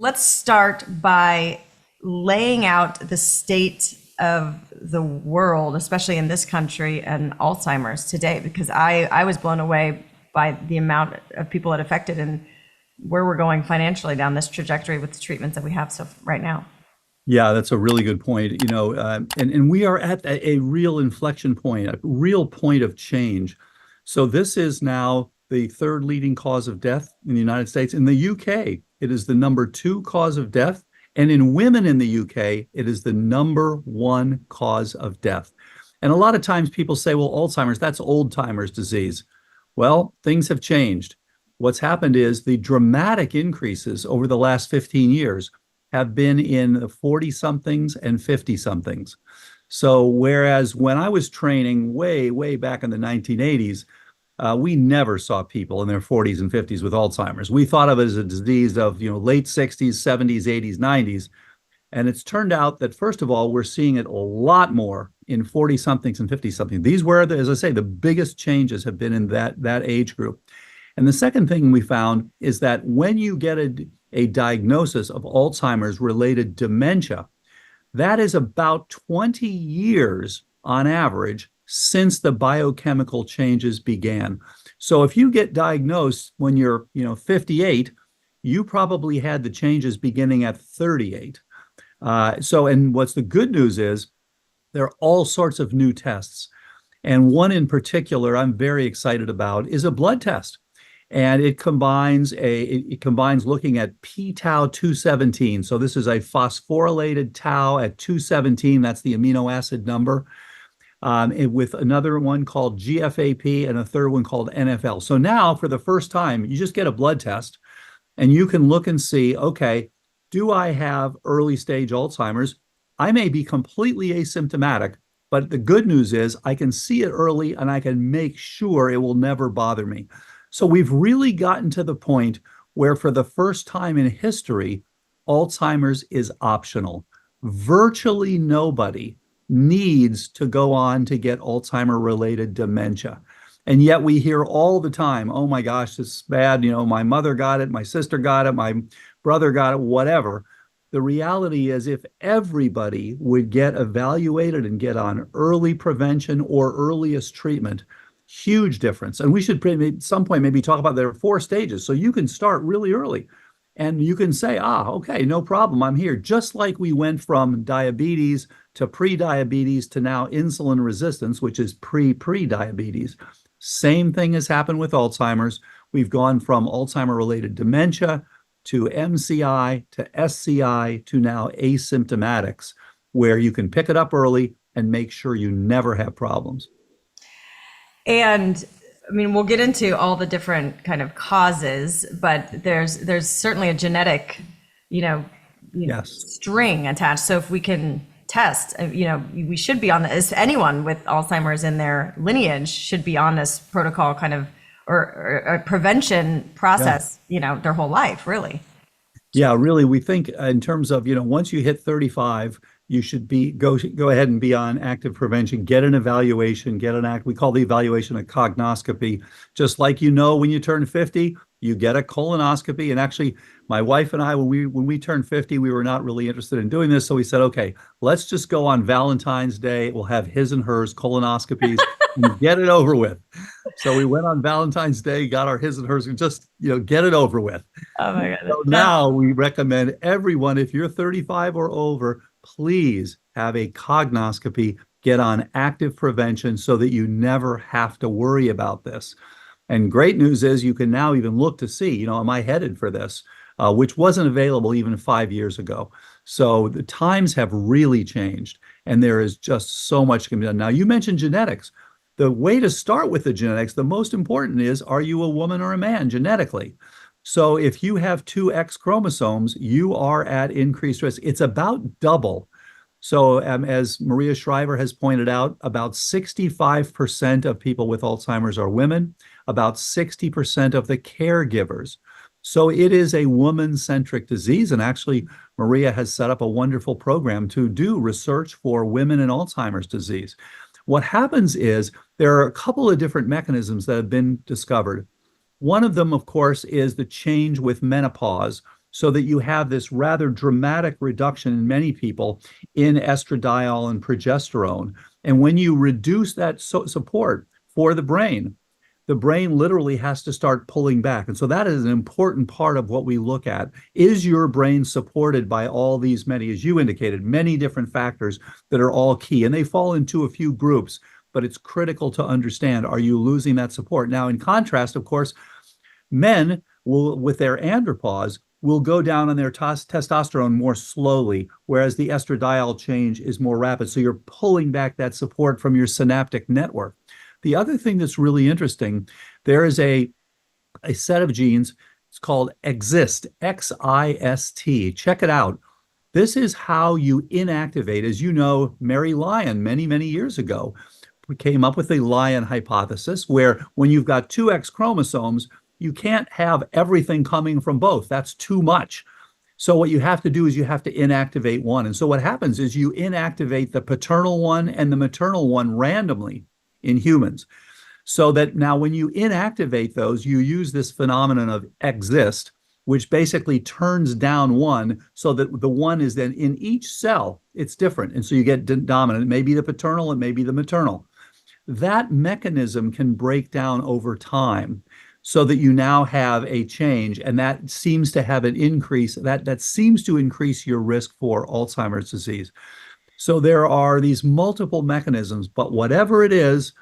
Let's start by laying out the state of the world, especially in this country, and Alzheimer's today, because I was blown away by the amount of people it affected and where we're going financially down this trajectory with the treatments that we have so right now. Yeah, that's a really good point. And we are at a real inflection point, a real point of change. So this is now the third leading cause of death in the United States. In the UK, it is the number two cause of death. And in women in the UK, it is the number one cause of death. And a lot of times people say, well, Alzheimer's, that's old timers disease. Well, things have changed. What's happened is the dramatic increases over the last 15 years have been in the 40 somethings and 50 somethings. So whereas when I was training way back in the 1980s, we never saw people in their 40s and 50s with Alzheimer's. We thought of it as a disease of, late 60s, 70s, 80s, 90s. And it's turned out that, first of all, we're seeing it a lot more in 40 somethings and 50 somethings. These were, as I say, the biggest changes have been in that age group. And the second thing we found is that when you get a diagnosis of Alzheimer's related dementia, that is about 20 years on average since the biochemical changes began. So if you get diagnosed when you're 58, you probably had the changes beginning at 38. And what's the good news is there are all sorts of new tests. And one in particular I'm very excited about is a blood test. And it combines looking at p-tau 217. So this is a phosphorylated tau at 217. That's the amino acid number. With another one called GFAP and a third one called NFL. So now, for the first time, you just get a blood test, and you can look and see, okay, do I have early stage Alzheimer's? I may be completely asymptomatic, but the good news is I can see it early, and I can make sure it will never bother me. So we've really gotten to the point where, for the first time in history, Alzheimer's is optional. Virtually nobody needs to go on to get Alzheimer-related dementia. And yet we hear all the time, oh my gosh, this is bad. My mother got it, my sister got it, my brother got it, whatever. The reality is, if everybody would get evaluated and get on early prevention or earliest treatment, huge difference. And we should at some point maybe talk about there are 4 stages. So you can start really early and you can say, okay, no problem, I'm here. Just like we went from diabetes to pre-diabetes to now insulin resistance, which is pre-diabetes. Same thing has happened with Alzheimer's. We've gone from Alzheimer-related dementia to MCI to SCI to now asymptomatics, where you can pick it up early and make sure you never have problems. And I mean, we'll get into all the different kind of causes, but there's certainly a genetic, Yes. string attached. So if we can test, we should be on this. Anyone with Alzheimer's in their lineage should be on this protocol kind of, or a prevention process, their whole life, really. Yeah, really, we think in terms of, once you hit 35, you should go ahead and be on active prevention, get an evaluation, we call the evaluation a cognoscopy. Just like, when you turn 50, you get a colonoscopy. And actually, my wife and I, when we turned 50, we were not really interested in doing this. So we said, okay, let's just go on Valentine's Day. We'll have his and hers colonoscopies and get it over with. So we went on Valentine's Day, got our his and hers, and just, get it over with. Oh my God. So now we recommend everyone, if you're 35 or over, please have a cognoscopy, get on active prevention so that you never have to worry about this. And great news is you can now even look to see, am I headed for this, which wasn't available even 5 years ago. So the times have really changed, and there is just so much can be done. Now, you mentioned genetics. The way to start with the genetics, the most important is, are you a woman or a man genetically? So if you have 2 X chromosomes, you are at increased risk. It's about double. So as Maria Shriver has pointed out, about 65% of people with Alzheimer's are women, about 60% of the caregivers. So it is a woman-centric disease. And actually, Maria has set up a wonderful program to do research for women in Alzheimer's disease. What happens is there are a couple of different mechanisms that have been discovered. One of them, of course, is the change with menopause, so that you have this rather dramatic reduction in many people in estradiol and progesterone. And when you reduce that support for the brain literally has to start pulling back. And so that is an important part of what we look at. Is your brain supported by all these many, as you indicated, many different factors that are all key? And they fall into a few groups, but it's critical to understand, are you losing that support? Now, in contrast, of course, men will, with their andropause, will go down on their testosterone more slowly, whereas the estradiol change is more rapid. So you're pulling back that support from your synaptic network. The other thing that's really interesting, there is a set of genes, it's called XIST, X-I-S-T. Check it out. This is how you inactivate. As you know, Mary Lyon, many, many years ago, came up with the Lyon hypothesis, where when you've got two X chromosomes, you can't have everything coming from both. That's too much. So what you have to do is you have to inactivate one. And so what happens is you inactivate the paternal one and the maternal one randomly in humans. So that now when you inactivate those, you use this phenomenon of XIST, which basically turns down one so that the one is then in each cell, it's different. And so you get dominant. It may be the paternal, it may be the maternal. That mechanism can break down over time so that you now have a change, and that seems to have an increase, that seems to increase your risk for Alzheimer's disease. So there are these multiple mechanisms, but whatever it is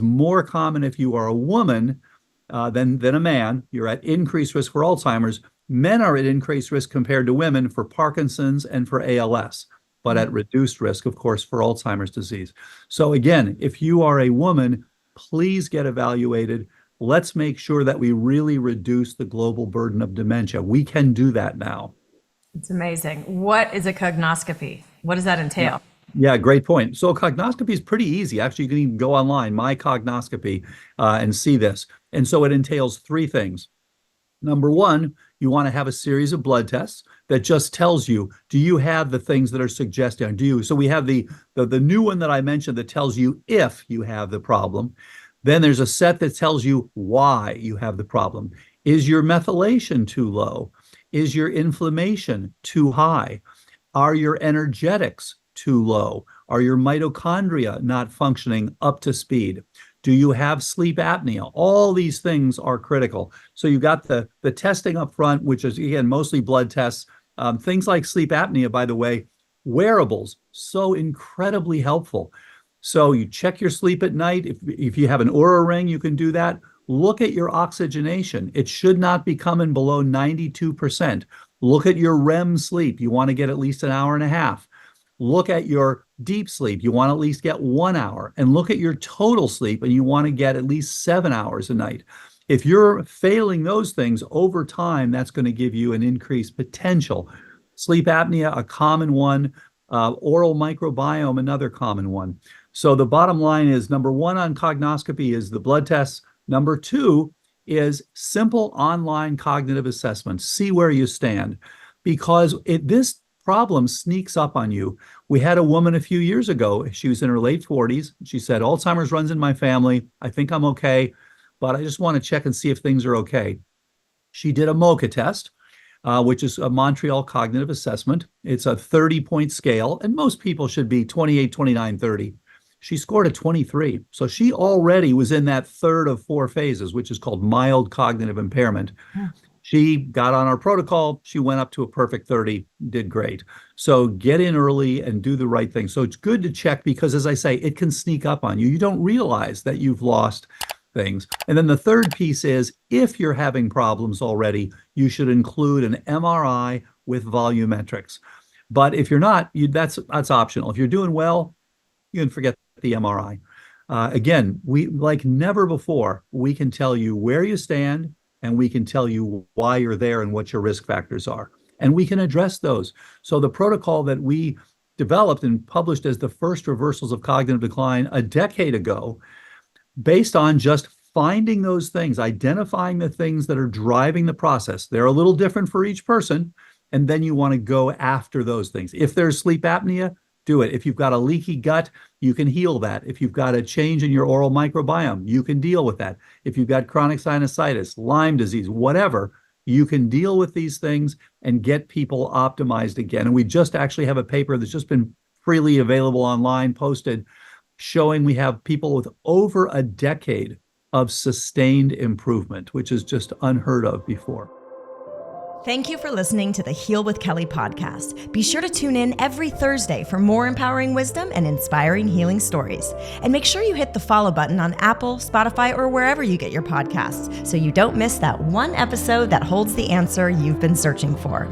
more common if you are a woman than a man. You're at increased risk for Alzheimer's. Men are at increased risk compared to women for Parkinson's and for ALS, but at reduced risk, of course, for Alzheimer's disease. So again, if you are a woman, please get evaluated. Let's make sure that we really reduce the global burden of dementia. We can do that now. It's amazing. What is a cognoscopy? What does that entail? Yeah, great point. So cognoscopy is pretty easy. Actually, you can even go online, My Cognoscopy, and see this. And so it entails three things. Number one, you want to have a series of blood tests that just tells you, do you have the things that are suggesting? Do you? So we have the new one that I mentioned that tells you if you have the problem. Then there's a set that tells you why you have the problem. Is your methylation too low? Is your inflammation too high? Are your energetics too low? Are your mitochondria not functioning up to speed? Do you have sleep apnea? All these things are critical. So you've got the testing up front, which is, again, mostly blood tests. Things like sleep apnea, by the way, wearables, so incredibly helpful. So you check your sleep at night. If you have an Oura ring, you can do that. Look at your oxygenation. It should not be coming below 92%. Look at your REM sleep. You want to get at least an hour and a half. Look at your deep sleep. You want to at least get 1 hour. And look at your total sleep, and you want to get at least 7 hours a night. If you're failing those things over time, that's going to give you an increased potential. Sleep apnea, a common one. Oral microbiome, another common one. So the bottom line is, number one on cognoscopy is the blood tests. Number two is simple online cognitive assessment. See where you stand, because this problem sneaks up on you. We had a woman a few years ago. She was in her late 40s. She said, Alzheimer's runs in my family. I think I'm okay, but I just want to check and see if things are okay. She did a MoCA test, which is a Montreal Cognitive Assessment. It's a 30-point scale, and most people should be 28, 29, 30. She scored a 23. So she already was in that third of 4 phases, which is called mild cognitive impairment. Yeah. She got on our protocol. She went up to a perfect 30, did great. So get in early and do the right thing. So it's good to check because, as I say, it can sneak up on you. You don't realize that you've lost things. And then the third piece is, if you're having problems already, you should include an MRI with volumetrics. But if you're not, that's optional. If you're doing well, you can forget the MRI. Again, we, like never before, we can tell you where you stand, and we can tell you why you're there and what your risk factors are. And we can address those. So the protocol that we developed and published as the first reversals of cognitive decline a decade ago, based on just finding those things, identifying the things that are driving the process. They're a little different for each person, and then you want to go after those things. If there's sleep apnea, do it. If you've got a leaky gut, you can heal that. If you've got a change in your oral microbiome, you can deal with that. If you've got chronic sinusitis, Lyme disease, whatever, you can deal with these things and get people optimized again. And we just actually have a paper that's just been freely available online, posted, showing we have people with over a decade of sustained improvement, which is just unheard of before. Thank you for listening to the Heal with Kelly podcast. Be sure to tune in every Thursday for more empowering wisdom and inspiring healing stories. And make sure you hit the follow button on Apple, Spotify, or wherever you get your podcasts so you don't miss that one episode that holds the answer you've been searching for.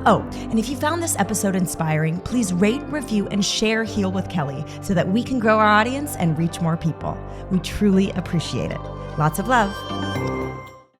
Oh, and if you found this episode inspiring, please rate, review, and share Heal with Kelly so that we can grow our audience and reach more people. We truly appreciate it. Lots of love.